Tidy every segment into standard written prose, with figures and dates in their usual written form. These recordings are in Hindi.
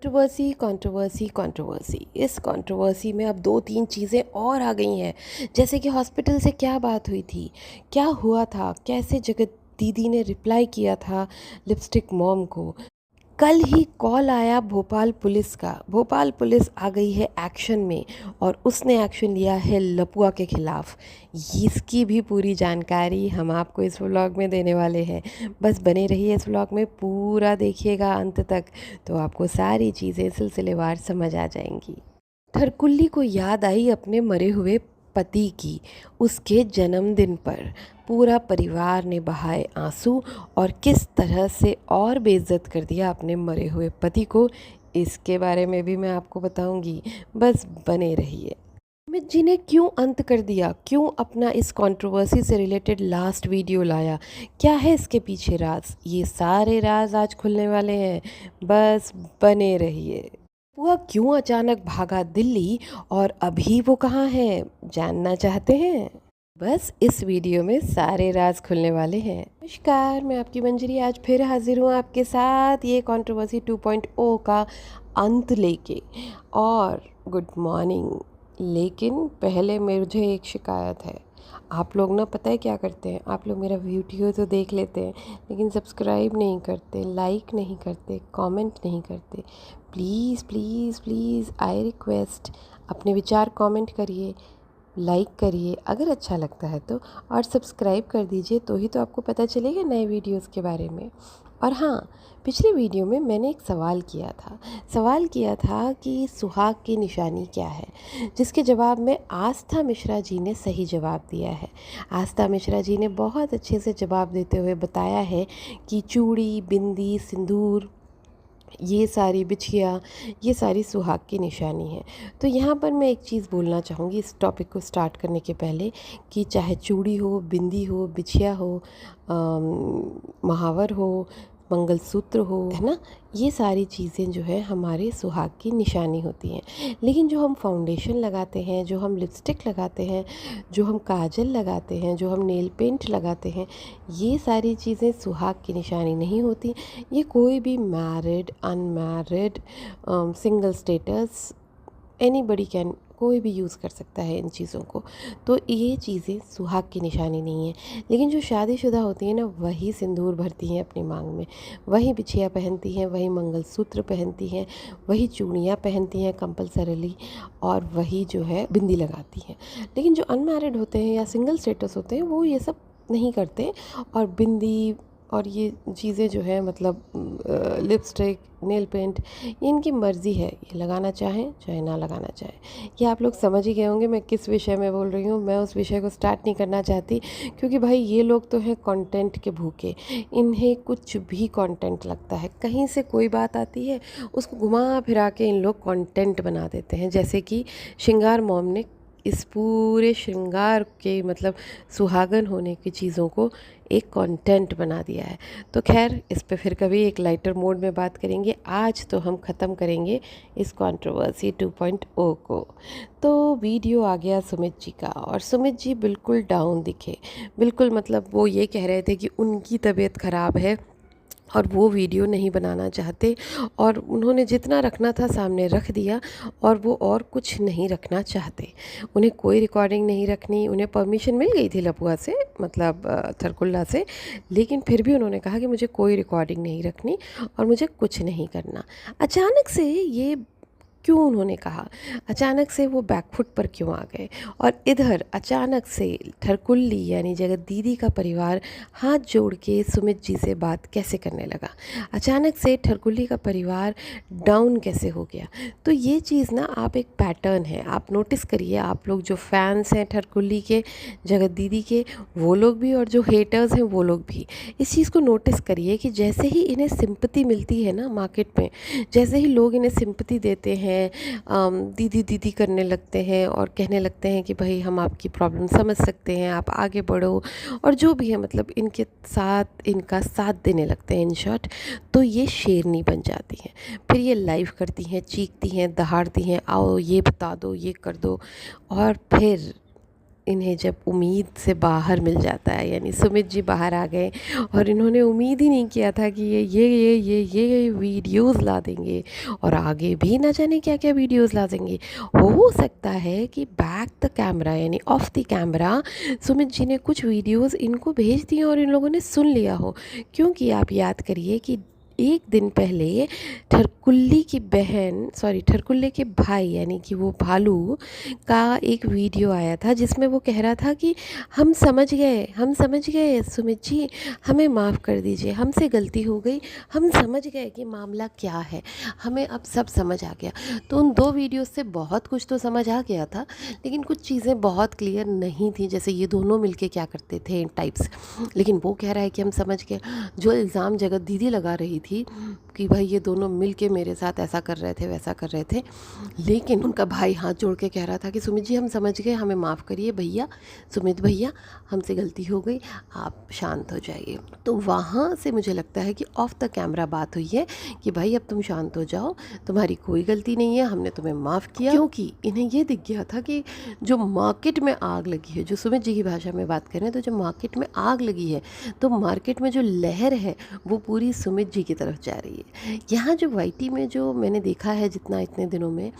कंट्रोवर्सी कंट्रोवर्सी कंट्रोवर्सी इस कंट्रोवर्सी में अब दो तीन चीज़ें और आ गई हैं। जैसे कि हॉस्पिटल से क्या बात हुई थी, क्या हुआ था, कैसे जगत दीदी ने रिप्लाई किया था लिपस्टिक मॉम को। कल ही कॉल आया भोपाल पुलिस का। भोपाल पुलिस आ गई है एक्शन में और उसने एक्शन लिया है लपुआ के खिलाफ। इसकी भी पूरी जानकारी हम आपको इस व्लॉग में देने वाले हैं। बस बने रहिए इस व्लॉग में, पूरा देखिएगा अंत तक, तो आपको सारी चीज़ें सिलसिलेवार समझ आ जाएंगी। थरकुल्ली को याद आई अपने मरे हुए पति की। उसके जन्मदिन पर पूरा परिवार ने बहाए आंसू और किस तरह से और बेइज्जत कर दिया अपने मरे हुए पति को, इसके बारे में भी मैं आपको बताऊंगी। बस बने रहिए। अमित जी ने क्यों अंत कर दिया, क्यों अपना इस कंट्रोवर्सी से रिलेटेड लास्ट वीडियो लाया, क्या है इसके पीछे राज, ये सारे राज आज खुलने वाले हैं। बस बने रहिए। वह क्यों अचानक भागा दिल्ली और अभी वो कहाँ है, जानना चाहते हैं? बस इस वीडियो में सारे राज खुलने वाले हैं। नमस्कार, मैं आपकी मंजरी आज फिर हाजिर हूँ आपके साथ ये कंट्रोवर्सी 2.0 का अंत लेके। और गुड मॉर्निंग। लेकिन पहले मुझे एक शिकायत है। आप लोग ना पता है क्या करते हैं, आप लोग मेरा वीडियो तो देख लेते हैं लेकिन सब्सक्राइब नहीं करते, लाइक नहीं करते, कमेंट नहीं करते। Please please please I request, अपने विचार कमेंट करिए, लाइक करिए अगर अच्छा लगता है तो, और सब्सक्राइब कर दीजिए, तो ही तो आपको पता चलेगा नए वीडियोस के बारे में। और हाँ, पिछले वीडियो में मैंने एक सवाल किया था कि सुहाग की निशानी क्या है, जिसके जवाब में आस्था मिश्रा जी ने सही जवाब दिया है। आस्था मिश्रा जी ने बहुत अच्छे से जवाब देते हुए बताया है कि चूड़ी, बिंदी, सिंदूर, ये सारी बिछिया, ये सारी सुहाग की निशानी है। तो यहाँ पर मैं एक चीज़ बोलना चाहूँगी इस टॉपिक को स्टार्ट करने के पहले, कि चाहे चूड़ी हो, बिंदी हो, बिछिया हो, महावर हो, मंगलसूत्र हो, है ना, ये सारी चीज़ें जो है हमारे सुहाग की निशानी होती हैं। लेकिन जो हम फाउंडेशन लगाते हैं, जो हम लिपस्टिक लगाते हैं, जो हम काजल लगाते हैं, जो हम नेल पेंट लगाते हैं, ये सारी चीज़ें सुहाग की निशानी नहीं होती। ये कोई भी married, unmarried, single status, anybody can, कोई भी यूज़ कर सकता है इन चीज़ों को। तो ये चीज़ें सुहाग की निशानी नहीं है। लेकिन जो शादीशुदा होती हैं ना, वही सिंदूर भरती हैं अपनी मांग में, वही बिछिया पहनती हैं, वही मंगलसूत्र पहनती हैं, वही चूड़ियाँ पहनती हैं कंपलसरीली, और वही जो है बिंदी लगाती हैं। लेकिन जो अनमैरिड होते हैं या सिंगल स्टेटस होते हैं वो ये सब नहीं करते। और बिंदी और ये चीज़ें जो है, मतलब लिपस्टिक, नेल पेंट, ये इनकी मर्ज़ी है, ये लगाना चाहें चाहे ना लगाना चाहें। ये आप लोग समझ ही गए होंगे मैं किस विषय में बोल रही हूँ। मैं उस विषय को स्टार्ट नहीं करना चाहती, क्योंकि भाई ये लोग तो हैं कंटेंट के भूखे। इन्हें कुछ भी कंटेंट लगता है, कहीं से कोई बात आती है उसको घुमा फिरा के इन लोग कंटेंट बना देते हैं। जैसे कि श्रृंगार मॉम ने इस पूरे श्रृंगार के, मतलब सुहागन होने की चीज़ों को एक कंटेंट बना दिया है। तो खैर, इस पे फिर कभी एक लाइटर मोड में बात करेंगे। आज तो हम ख़त्म करेंगे इस कंट्रोवर्सी 2.0 को। तो वीडियो आ गया सुमित जी का, और सुमित जी बिल्कुल डाउन दिखे। बिल्कुल, मतलब वो ये कह रहे थे कि उनकी तबीयत ख़राब है और वो वीडियो नहीं बनाना चाहते, और उन्होंने जितना रखना था सामने रख दिया, और वो और कुछ नहीं रखना चाहते। उन्हें कोई रिकॉर्डिंग नहीं रखनी। उन्हें परमिशन मिल गई थी लपुआ से, मतलब थरकुल्ला से, लेकिन फिर भी उन्होंने कहा कि मुझे कोई रिकॉर्डिंग नहीं रखनी और मुझे कुछ नहीं करना। अचानक से ये क्यों उन्होंने कहा, अचानक से वो बैकफुट पर क्यों आ गए, और इधर अचानक से ठरकुल्ली यानी जगत दीदी का परिवार हाथ जोड़ के सुमित जी से बात कैसे करने लगा, अचानक से ठरकुल्ली का परिवार डाउन कैसे हो गया। तो ये चीज़ ना, आप एक पैटर्न है, आप नोटिस करिए। आप लोग जो फैंस हैं ठरकुल्ली के, जगत दीदी के, वो लोग भी, और जो हेटर्स हैं वो लोग भी, इस चीज़ को नोटिस करिए कि जैसे ही इन्हें सिंपैथी मिलती है ना मार्केट में, जैसे ही लोग इन्हें सिंपैथी देते हैं, दीदी दीदी करने लगते हैं और कहने लगते हैं कि भाई हम आपकी प्रॉब्लम समझ सकते हैं, आप आगे बढ़ो, और जो भी है, मतलब इनके साथ, इनका साथ देने लगते हैं इन शॉर्ट, तो ये शेरनी बन जाती हैं। फिर ये लाइव करती हैं, चीखती हैं, दहाड़ती हैं, आओ ये बता दो, ये कर दो, और फिर इन्हें जब उम्मीद से बाहर मिल जाता है, यानी सुमित जी बाहर आ गए और इन्होंने उम्मीद ही नहीं किया था कि ये वीडियोस ला देंगे और आगे भी ना जाने क्या क्या वीडियोस ला देंगे। हो सकता है कि बैक द कैमरा यानी of the camera Sumit ji ने कुछ वीडियोस इनको भेज दिए और इन लोगों ने सुन लिया हो, क्योंकि आप याद करिए कि एक दिन पहले ठरकुल्ली की बहन ठरकुल्ले के भाई यानी कि वो भालू का एक वीडियो आया था जिसमें वो कह रहा था कि हम समझ गए सुमित जी, हमें माफ़ कर दीजिए, हमसे गलती हो गई, हम समझ गए कि मामला क्या है, हमें अब सब समझ आ गया। तो उन दो वीडियो से बहुत कुछ तो समझ आ गया था, लेकिन कुछ चीज़ें बहुत क्लियर नहीं थी, जैसे ये दोनों मिलके क्या करते थे टाइप्स। लेकिन वो कह रहा है कि हम समझ गए। जो इल्ज़ाम जगत दीदी लगा रही थी कि भाई ये दोनों मिलके मेरे साथ ऐसा कर रहे थे वैसा कर रहे थे, लेकिन उनका भाई हाथ जोड़ के कह रहा था कि सुमित जी हम समझ गए, हमें माफ़ करिए भैया, सुमित भैया हमसे गलती हो गई, आप शांत हो जाइए। तो वहाँ से मुझे लगता है कि ऑफ द कैमरा बात हुई है कि भाई अब तुम शांत हो जाओ, तुम्हारी कोई गलती नहीं है, हमने तुम्हें माफ़ किया। क्योंकि इन्हें ये दिख गया था कि जो मार्केट में आग लगी है, जो सुमित जी की भाषा में बात करें तो जो मार्केट में आग लगी है, तो मार्केट में जो लहर है वो पूरी सुमित जी की तरफ जा रही है। यहाँ जो वाईटी में जो मैंने देखा है जितना इतने दिनों में,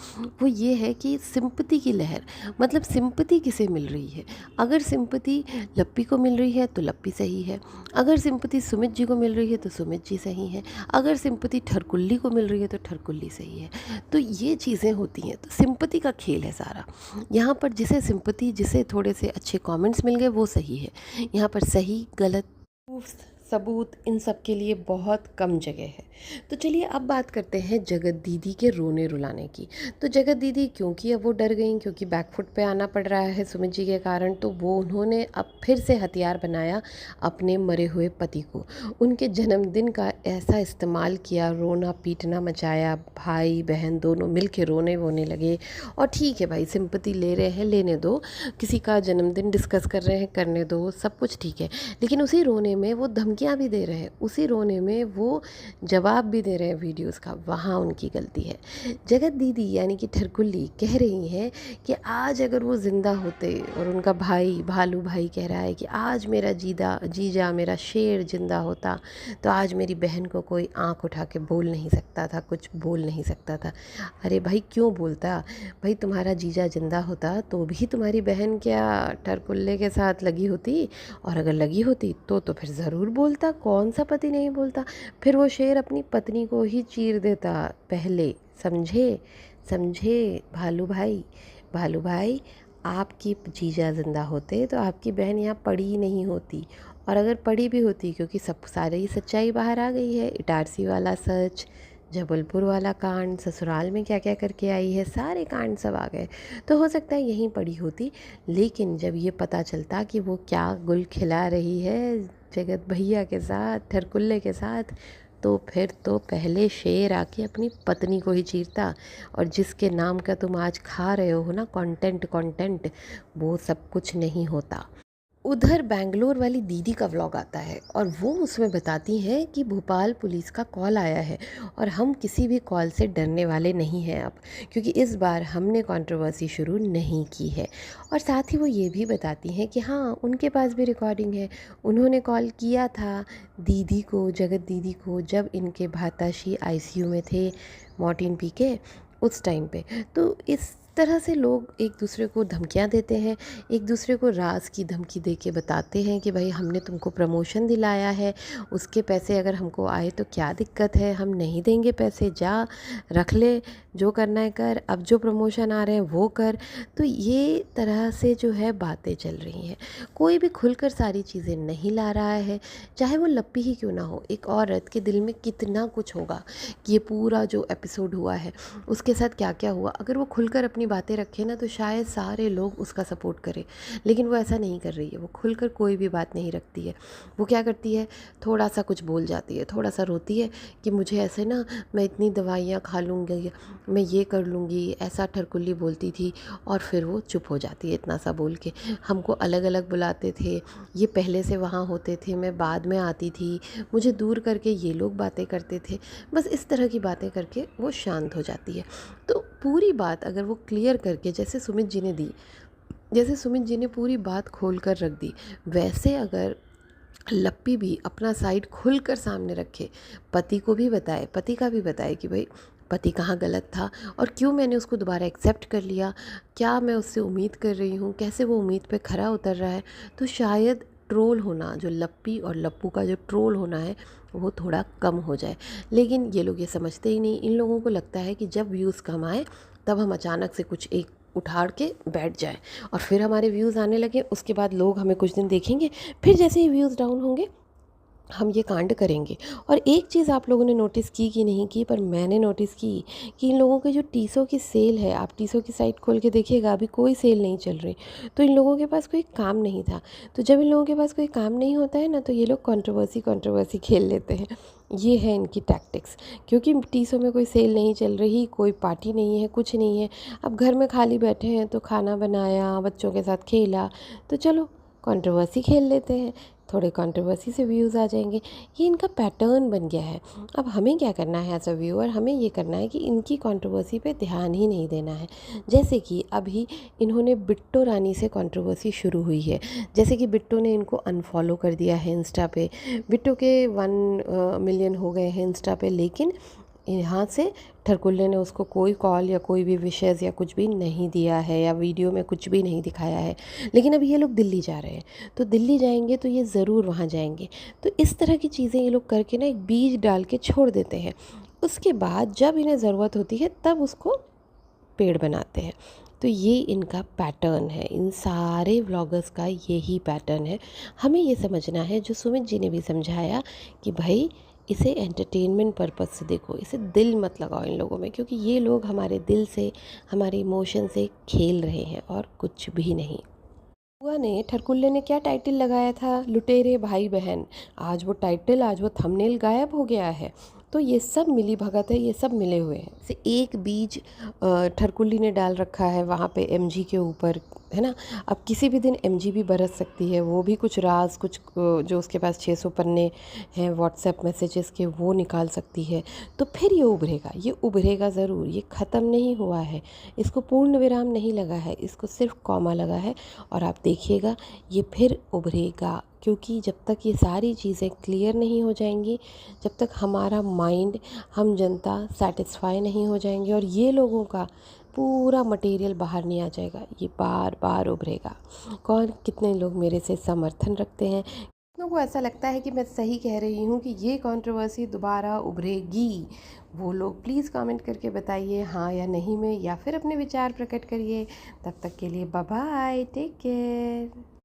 वो ये है कि सिंपैथी की लहर, मतलब सिंपैथी किसे मिल रही है। अगर सिंपैथी लप्पी को मिल रही है तो लप्पी सही है, अगर सिंपैथी सुमित जी को मिल रही है तो सुमित जी सही है, अगर सिंपैथी ठरकुल्ली को मिल रही है तो ठरकुल्ली सही है। तो ये चीज़ें होती हैं, तो सिंपैथी का खेल है सारा। यहाँ पर जिसे सिंपैथी, जिसे थोड़े से अच्छे कमेंट्स मिल गए वो सही है। यहाँ पर सही गलत प्रूफ्स, सबूत, इन सब के लिए बहुत कम जगह है। तो चलिए अब बात करते हैं जगत दीदी के रोने रुलाने की। तो जगत दीदी क्योंकि अब वो डर गई, क्योंकि बैकफुट पे आना पड़ रहा है सुमित जी के कारण, तो वो उन्होंने अब फिर से हथियार बनाया अपने मरे हुए पति को। उनके जन्मदिन का ऐसा इस्तेमाल किया, रोना पीटना मचाया, भाई बहन दोनों मिल के रोने वोने लगे। और ठीक है भाई, सिंपैथी ले रहे हैं लेने दो, किसी का जन्मदिन डिस्कस कर रहे हैं करने दो, सब कुछ ठीक है। लेकिन उसी रोने में वो धमकियाँ भी दे रहे हैं, उसी रोने में वो जवाब भी दे रहे हैं वीडियोस का, वहाँ उनकी गलती है। जगत दीदी यानी कि ठरकुल्ली कह रही हैं कि आज अगर वो ज़िंदा होते, और उनका भाई भालू भाई कह रहा है कि आज मेरा जीजा मेरा शेर ज़िंदा होता तो आज मेरी बहन को कोई आँख उठा के बोल नहीं सकता था, कुछ बोल नहीं सकता था। अरे भाई क्यों बोलता भाई, तुम्हारा जीजा ज़िंदा होता तो भी तुम्हारी बहन क्या ठरकुल्ले के साथ लगी होती, और अगर लगी होती तो फिर ज़रूर बोलता, कौन सा पति नहीं बोलता। फिर वो शेर अपनी पत्नी को ही चीर देता पहले, समझे समझे भालू भाई, आपकी जीजा ज़िंदा होते तो आपकी बहन यहाँ पड़ी ही नहीं होती, और अगर पड़ी भी होती, क्योंकि सब सारी ही सच्चाई बाहर आ गई है, इटारसी वाला सच, जबलपुर वाला कांड, ससुराल में क्या क्या करके आई है, सारे कांड सब आ गए, तो हो सकता है यहीं पड़ी होती। लेकिन जब ये पता चलता कि वो क्या गुल खिला रही है जगत भैया के साथ, ठरकुल्ले के साथ, तो फिर तो पहले शेर आके अपनी पत्नी को ही चीरता। और जिसके नाम का तुम आज खा रहे हो ना कंटेंट, वो सब कुछ नहीं होता। उधर बेंगलोर वाली दीदी का व्लॉग आता है और वो उसमें बताती हैं कि भोपाल पुलिस का कॉल आया है और हम किसी भी कॉल से डरने वाले नहीं हैं अब, क्योंकि इस बार हमने कंट्रोवर्सी शुरू नहीं की है। और साथ ही वो ये भी बताती हैं कि हाँ उनके पास भी रिकॉर्डिंग है, उन्होंने कॉल किया था दीदी को, जगत दीदी को, जब इनके भाताशी आईसीयू में थे मॉर्टिन पी के उस टाइम पे। तो इस तरह से लोग एक दूसरे को धमकियां देते हैं, एक दूसरे को राज की धमकी दे के बताते हैं कि भाई हमने तुमको प्रमोशन दिलाया है, उसके पैसे अगर हमको आए तो क्या दिक्कत है, हम नहीं देंगे पैसे, जा रख ले, जो करना है कर, अब जो प्रमोशन आ रहे हैं वो कर। तो ये तरह से जो है बातें चल रही हैं, कोई भी खुलकर सारी चीज़ें नहीं ला रहा है, चाहे वो लप्पी ही क्यों ना हो। एक औरत के दिल में कितना कुछ होगा कि ये पूरा जो एपिसोड हुआ है उसके साथ क्या क्या हुआ, अगर वो खुलकर अपनी बातें रखे ना तो शायद सारे लोग उसका सपोर्ट करें। लेकिन वो ऐसा नहीं कर रही है, वो खुलकर कोई भी बात नहीं रखती है। वो क्या करती है, थोड़ा सा कुछ बोल जाती है, थोड़ा सा रोती है कि मुझे ऐसे ना, मैं इतनी दवाइयाँ खा लूँगी, मैं ये कर लूँगी, ऐसा ठरकुल्ली बोलती थी, और फिर वो चुप हो जाती है इतना सा बोल के। हमको अलग अलग बुलाते थे, ये पहले से वहाँ होते थे, मैं बाद में आती थी, मुझे दूर करके ये लोग बातें करते थे, बस इस तरह की बातें करके वो शांत हो जाती है। तो पूरी बात अगर वो क्लियर करके जैसे सुमित जी ने दी जैसे सुमित जी ने पूरी बात खोल कर रख दी, वैसे अगर लप्पी भी अपना साइड खुलकर सामने रखे, पति को भी बताए, पति का भी बताए कि भाई पति कहाँ गलत था और क्यों मैंने उसको दोबारा एक्सेप्ट कर लिया, क्या मैं उससे उम्मीद कर रही हूँ, कैसे वो उम्मीद पे खरा उतर रहा है, तो शायद ट्रोल होना, जो लप्पी और लप्पू का जो ट्रोल होना है वो थोड़ा कम हो जाए। लेकिन ये लोग ये समझते ही नहीं। इन लोगों को लगता है कि जब व्यूज़ कम आए तब हम अचानक से कुछ एक उठाड़ के बैठ जाए और फिर हमारे व्यूज़ आने लगे। उसके बाद लोग हमें कुछ दिन देखेंगे, फिर जैसे ही व्यूज़ डाउन होंगे हम ये कांड करेंगे। और एक चीज़ आप लोगों ने नोटिस की कि नहीं की, पर मैंने नोटिस की कि इन लोगों के जो टीसो की सेल है, आप टीसो की साइट खोल के देखिएगा, अभी कोई सेल नहीं चल रही। तो इन लोगों के पास कोई काम नहीं था। तो जब इन लोगों के पास कोई काम नहीं होता है ना, तो ये लोग कंट्रोवर्सी कंट्रोवर्सी खेल लेते हैं। ये है इनकी टैक्टिक्स। क्योंकि टीसो में कोई सेल नहीं चल रही, कोई पार्टी नहीं है, कुछ नहीं है, अब घर में खाली बैठे हैं तो खाना बनाया, बच्चों के साथ खेला, तो चलो कंट्रोवर्सी खेल लेते हैं, थोड़े कंट्रोवर्सी से व्यूज़ आ जाएंगे। ये इनका पैटर्न बन गया है। अब हमें क्या करना है एज अ व्यूअर, हमें ये करना है कि इनकी कंट्रोवर्सी पे ध्यान ही नहीं देना है। जैसे कि अभी इन्होंने बिट्टो रानी से कंट्रोवर्सी शुरू हुई है। जैसे कि बिट्टो ने इनको अनफॉलो कर दिया है इंस्टा पे। बिट्टो के 1 मिलियन हो गए हैं इंस्टा पे, लेकिन यहाँ से ठरकुल्ले ने उसको कोई कॉल या कोई भी विशेष या कुछ भी नहीं दिया है, या वीडियो में कुछ भी नहीं दिखाया है। लेकिन अभी ये लोग दिल्ली जा रहे हैं, तो दिल्ली जाएंगे तो ये ज़रूर वहाँ जाएंगे। तो इस तरह की चीज़ें ये लोग करके ना एक बीज डाल के छोड़ देते हैं। उसके बाद जब इन्हें ज़रूरत होती है तब उसको पेड़ बनाते हैं। तो ये इनका पैटर्न है, इन सारे व्लॉगर्स का यही पैटर्न है। हमें ये समझना है, जो सुमित जी ने भी समझाया, कि भाई इसे एंटरटेनमेंट पर्पज़ से देखो, इसे दिल मत लगाओ इन लोगों में, क्योंकि ये लोग हमारे दिल से, हमारे इमोशन से खेल रहे हैं और कुछ भी नहीं। बुआ ने, ठरकुल्ले ने क्या टाइटल लगाया था, लुटेरे भाई बहन। आज वो टाइटल, आज वो थंबनेल गायब हो गया है। तो ये सब मिली भगत है, ये सब मिले हुए हैं। से एक बीज ठरकुल्ली ने डाल रखा है वहाँ पे एमजी के ऊपर, है ना। अब किसी भी दिन एमजी भी बरस सकती है, वो भी कुछ राज, कुछ जो उसके पास 600 पन्ने हैं व्हाट्सएप मैसेजेस के, वो निकाल सकती है। तो फिर ये उभरेगा, ये उभरेगा ज़रूर। ये ख़त्म नहीं हुआ है, इसको पूर्ण विराम नहीं लगा है, इसको सिर्फ कॉमा लगा है। और आप देखिएगा ये फिर उभरेगा, क्योंकि जब तक ये सारी चीज़ें क्लियर नहीं हो जाएंगी, जब तक हमारा माइंड, हम जनता सेटिस्फाई नहीं हो जाएंगे और ये लोगों का पूरा मटेरियल बाहर नहीं आ जाएगा, ये बार बार उभरेगा। कौन, कितने लोग मेरे से समर्थन रखते हैं, कितनों को ऐसा लगता है कि मैं सही कह रही हूँ कि ये कंट्रोवर्सी दोबारा उभरेगी, वो लोग प्लीज़ कमेंट करके बताइए हाँ या नहीं में, या फिर अपने विचार प्रकट करिए। तब तक के लिए बाय बाय, टेक केयर।